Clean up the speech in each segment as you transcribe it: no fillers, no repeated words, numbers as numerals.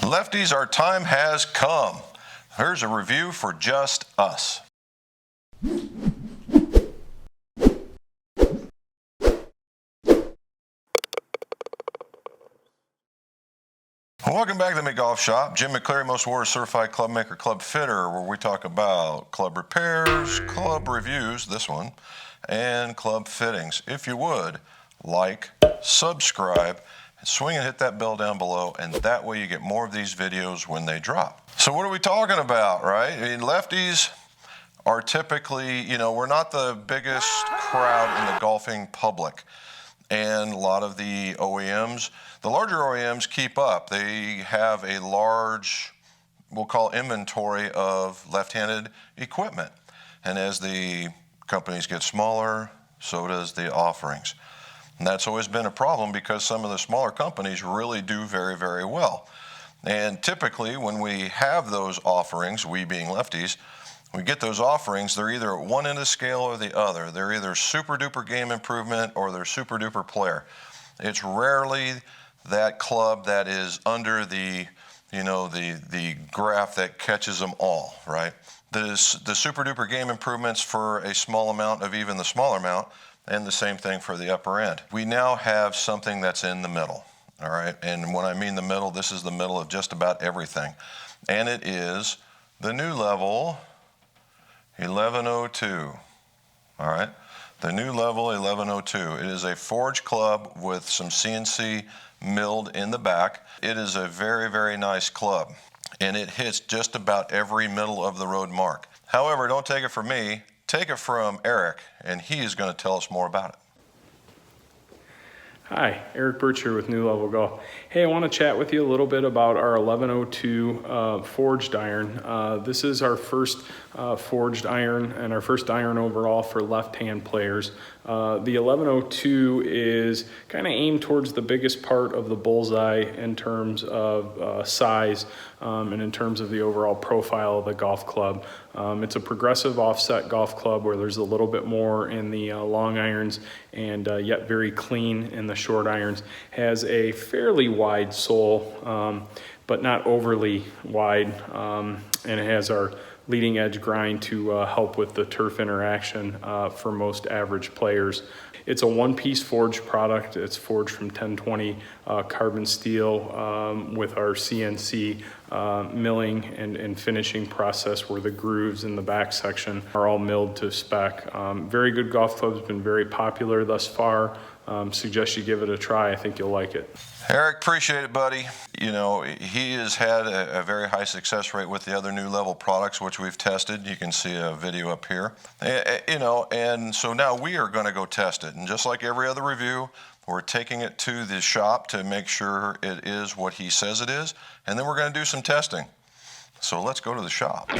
Lefties, our time has come. Here's a review for just us. Welcome back to the mcgolfshop. Jim McCleary, Most Warrior Certified Club Maker, Club Fitter, where we talk about club repairs, club reviews, this one, and club fittings. If you would, like, subscribe, swing and hit that bell down below, and that way you get more of these videos when they drop. So what are we talking about, right? I mean, lefties are typically, we're not the biggest crowd in the golfing public. And a lot of the OEMs, the larger OEMs keep up. They have a large, we'll call inventory of left-handed equipment. And as the companies get smaller, so does the offerings. And that's always been a problem because some of the smaller companies really do very, very well. And typically when we have those offerings, we being lefties, we get those offerings, they're either at one end of the scale or the other. They're either super duper game improvement or they're super duper player. It's rarely that club that is under the graph that catches them all, right? The super duper game improvements for a small amount of even the smaller amount, and the same thing for the upper end. We now have something that's in the middle, all right? And when I mean the middle, this is the middle of just about everything. And it is the new level 1102, all right? The new level 1102. It is a forged club with some CNC milled in the back. It is a very, very nice club, and it hits just about every middle of the road mark. However, don't take it from me, take it from Eric, and he is going to tell us more about it. Hi, Eric Birch here with New Level Golf. Hey, I want to chat with you a little bit about our 1102 forged iron. This is our first forged iron and our first iron overall for left-hand players. The 1102 is kind of aimed towards the biggest part of the bullseye in terms of size and in terms of the overall profile of the golf club. It's a progressive offset golf club where there's a little bit more in the long irons and yet very clean in the short irons. Has a fairly wide sole, but not overly wide, and it has our leading edge grind to help with the turf interaction for most average players. It's a one-piece forged product. It's forged from 1020 carbon steel with our CNC milling and finishing process where the grooves in the back section are all milled to spec. Very good golf club, has been very popular thus far. Suggest you give it a try. I think you'll like it. Eric, appreciate it, buddy. He has had a very high success rate with the other new level products, which we've tested. You can see a video up here. And so now we are going to go test it. And just like every other review, we're taking it to the shop to make sure it is what he says it is. And then we're going to do some testing. So let's go to the shop.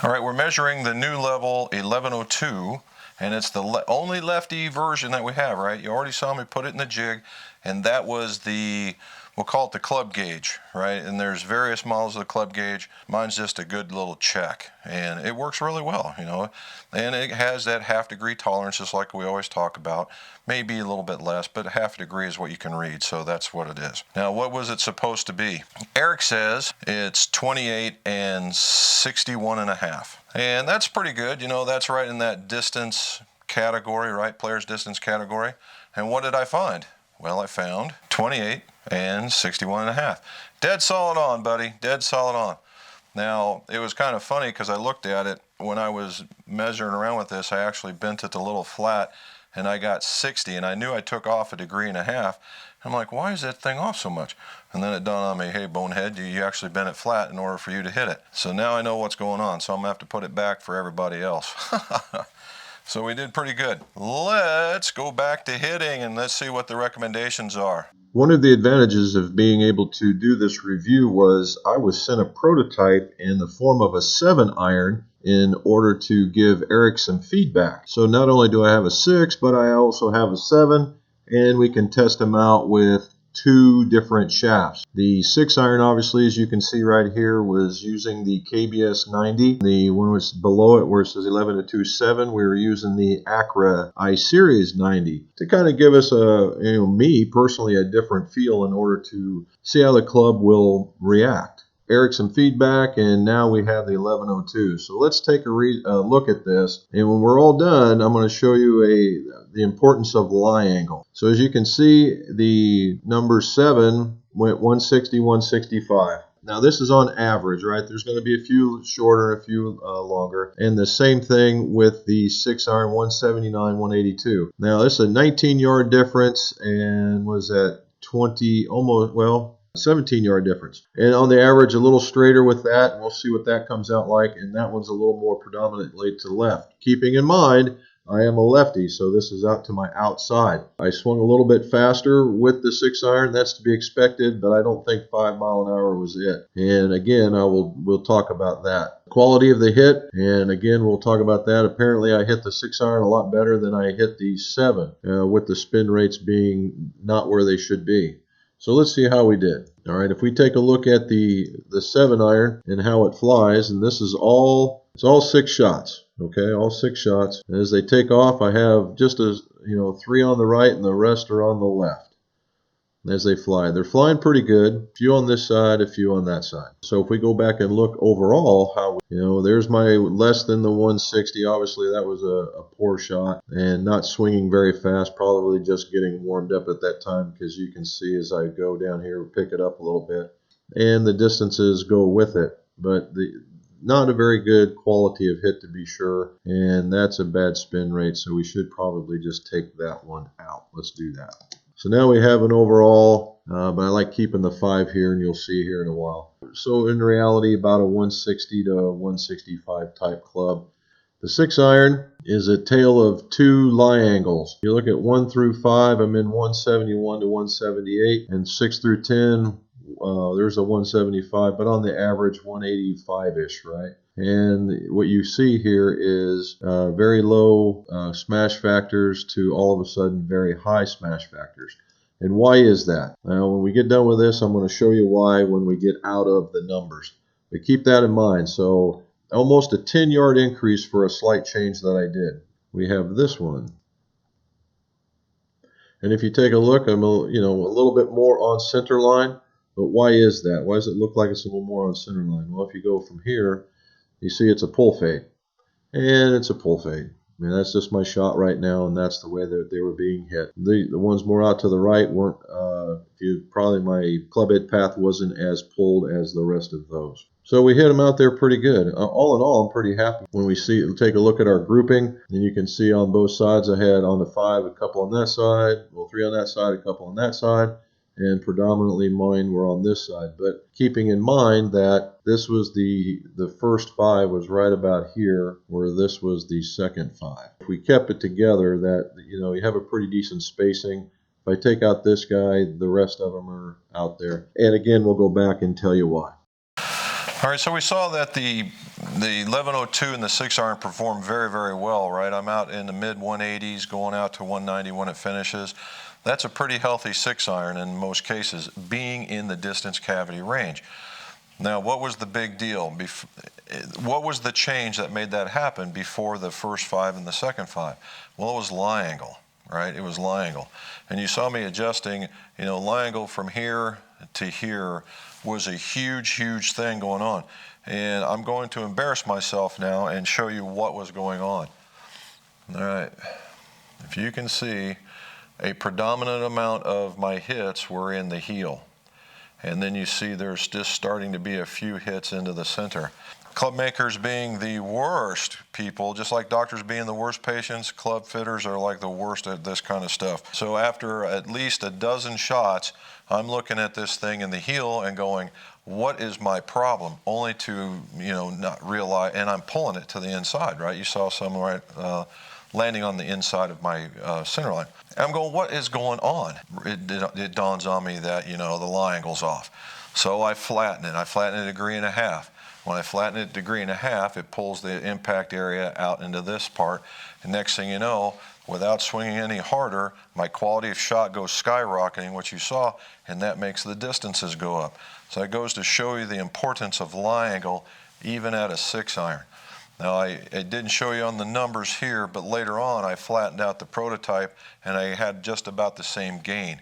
All right, we're measuring the new level 1102, and it's the only lefty version that we have, right? You already saw me put it in the jig, and that was the, we'll call it the club gauge, right? And there's various models of the club gauge. Mine's just a good little check, and it works really well, And it has that half-degree tolerance, just like we always talk about. Maybe a little bit less, but half a degree is what you can read, so that's what it is. Now, what was it supposed to be? Eric says it's 28 and 61 and a half. And that's pretty good. That's right in that distance category, right? Player's distance category. And what did I find? Well, I found 28 and 61 and a half. Dead solid on, buddy. Dead solid on. Now, it was kind of funny because I looked at it when I was measuring around with this. I actually bent it a little flat and I got 60, and I knew I took off 1.5 degrees. I'm like, why is that thing off so much? And then it dawned on me, hey, bonehead, you actually bent it flat in order for you to hit it. So now I know what's going on, so I'm going to have to put it back for everybody else. So we did pretty good. Let's go back to hitting, and let's see what the recommendations are. One of the advantages of being able to do this review was I was sent a prototype in the form of a 7-iron in order to give Eric some feedback. So not only do I have a 6, but I also have a 7, and we can test them out with 2 different shafts. The 6-iron, obviously, as you can see right here, was using the KBS 90. The one was below it where it says 11-2.7, we were using the Acra I-Series 90 to kind of give us me personally, a different feel in order to see how the club will react. Eric some feedback, and now we have the 1102. So let's take a look at this, and when we're all done, I'm going to show you the importance of lie angle. So as you can see, the number 7 went 160, 165. Now this is on average, right? There's going to be a few shorter, a few longer, and the same thing with the 6-iron, 179, 182. Now this is a 19-yard difference, and was at 20, almost, well, 17-yard difference. And on the average, a little straighter with that, and we'll see what that comes out like. And that one's a little more predominantly to the left. Keeping in mind, I am a lefty, so this is out to my outside. I swung a little bit faster with the 6-iron. That's to be expected, but I don't think 5 mile an hour was it. And again, we'll talk about that. Quality of the hit, and again, we'll talk about that. Apparently, I hit the 6-iron a lot better than I hit the 7, with the spin rates being not where they should be. So let's see how we did. All right, if we take a look at the 7-iron and how it flies, and this is all 6 shots. Okay, all 6 shots. And as they take off, I have just 3 on the right and the rest are on the left. As they fly, they're flying pretty good. A few on this side, a few on that side. So if we go back and look overall, how there's my less than the 160. Obviously, that was a poor shot and not swinging very fast. Probably just getting warmed up at that time, because you can see as I go down here, pick it up a little bit, and the distances go with it. But not a very good quality of hit, to be sure, and that's a bad spin rate. So we should probably just take that one out. Let's do that. So now we have an overall, but I like keeping the 5 here, and you'll see here in a while. So in reality, about a 160 to 165 type club. The 6-iron is a tale of 2 lie angles. You look at 1 through 5, I'm in 171 to 178, and 6 through 10, there's a 175, but on the average 185-ish, right? And what you see here is very low smash factors to all of a sudden very high smash factors. And why is that? Now, when we get done with this, I'm going to show you why when we get out of the numbers. But keep that in mind. So almost a 10-yard increase for a slight change that I did. We have this one. And if you take a look, I'm a little bit more on center line. But why is that? Why does it look like it's a little more on center line? Well, if you go from here, you see it's a pull fade. And it's a pull fade. I mean, that's just my shot right now, and that's the way that they were being hit. The ones more out to the right weren't, probably my club head path wasn't as pulled as the rest of those. So we hit them out there pretty good. All in all, I'm pretty happy. When we take a look at our grouping, and you can see on both sides, I had on the 5 a couple on that side, well, 3 on that side, a couple on that side, and predominantly mine were on this side. But keeping in mind that this was the first 5 was right about here, where this was the second 5. If we kept it together, that you have a pretty decent spacing. If I take out this guy, the rest of them are out there. And again, we'll go back and tell you why. All right, so we saw that the 1102 and the 6-iron performed very, very well, right? I'm out in the mid 180s, going out to 190 when it finishes. That's a pretty healthy 6-iron in most cases, being in the distance cavity range. Now, what was the big deal? What was the change that made that happen before the first 5 and the second 5? Well, it was lie angle, right? It was lie angle. And you saw me adjusting, lie angle from here to here was a huge, huge thing going on. And I'm going to embarrass myself now and show you what was going on. All right, if you can see, a predominant amount of my hits were in the heel. and then you see there's just starting to be a few hits into the center. Club makers being the worst people, just like doctors being the worst patients, club fitters are like the worst at this kind of stuff. So after at least a dozen shots, I'm looking at this thing in the heel and going, what is my problem? Only to, not realize, and I'm pulling it to the inside, right? You saw some right landing on the inside of my center line. And I'm going, what is going on? It dawns on me that, the lie angle's off. So I flatten it. I flatten it 1.5 degrees. When I flatten it 1.5 degrees, it pulls the impact area out into this part. And next thing you know, without swinging any harder, my quality of shot goes skyrocketing, which you saw, and that makes the distances go up. So it goes to show you the importance of lie angle even at a 6-iron. Now, I didn't show you on the numbers here, but later on I flattened out the prototype and I had just about the same gain.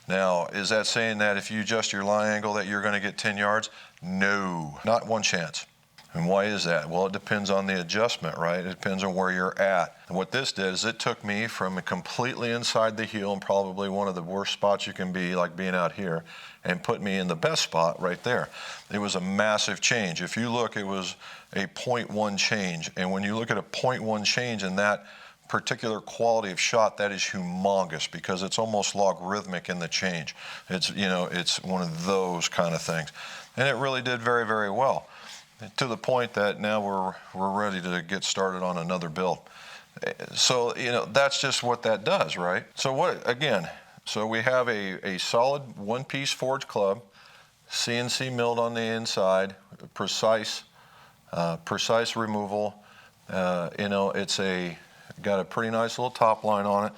Now, is that saying that if you adjust your lie angle that you're going to get 10 yards? No, not one chance. And why is that? Well, it depends on the adjustment, right? It depends on where you're at. And what this did is it took me from completely inside the heel and probably one of the worst spots you can be, like being out here, and put me in the best spot right there. It was a massive change. If you look, it was a 0.1 change. And when you look at a 0.1 change in that particular quality of shot, that is humongous because it's almost logarithmic in the change. It's, it's one of those kind of things. And it really did very, very well, to the point that now we're ready to get started on another build. So, that's just what that does, right? So so we have a solid one-piece forged club, CNC milled on the inside, precise removal. It's got a pretty nice little top line on it.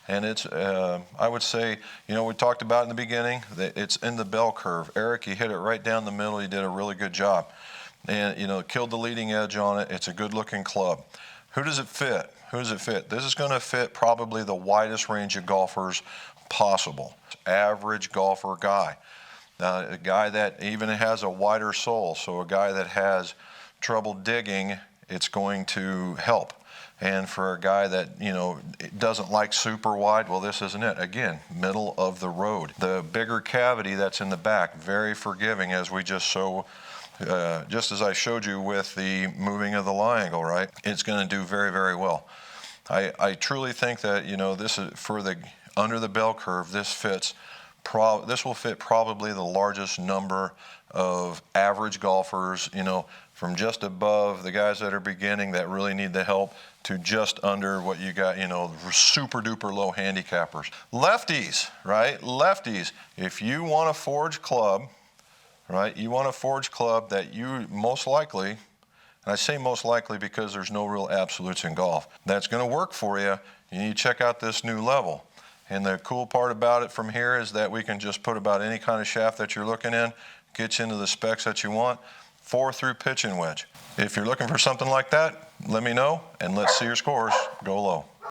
And it's, I would say, we talked about in the beginning that it's in the bell curve. Eric, you hit it right down the middle. You did a really good job. And, killed the leading edge on it. It's a good looking club. Who does it fit? Who does it fit? This is going to fit probably the widest range of golfers possible. Average golfer guy. A guy that even has a wider sole. So a guy that has trouble digging, it's going to help. And for a guy that, doesn't like super wide, well, this isn't it. Again, middle of the road. The bigger cavity that's in the back, very forgiving, as we just just as I showed you with the moving of the lie angle, right? It's going to do very, very well. I truly think that, this is for the under the bell curve, this will fit probably the largest number of average golfers, from just above the guys that are beginning that really need the help to just under what you got, super duper low handicappers. Lefties, right? Lefties. If you want a forged club, right? You want a forged club that you most likely, and I say most likely because there's no real absolutes in golf, that's going to work for you. You need to check out this new level. And the cool part about it from here is that we can just put about any kind of shaft that you're looking in, get you into the specs that you want, 4-through pitch and wedge. If you're looking for something like that, let me know, and let's see your scores go low.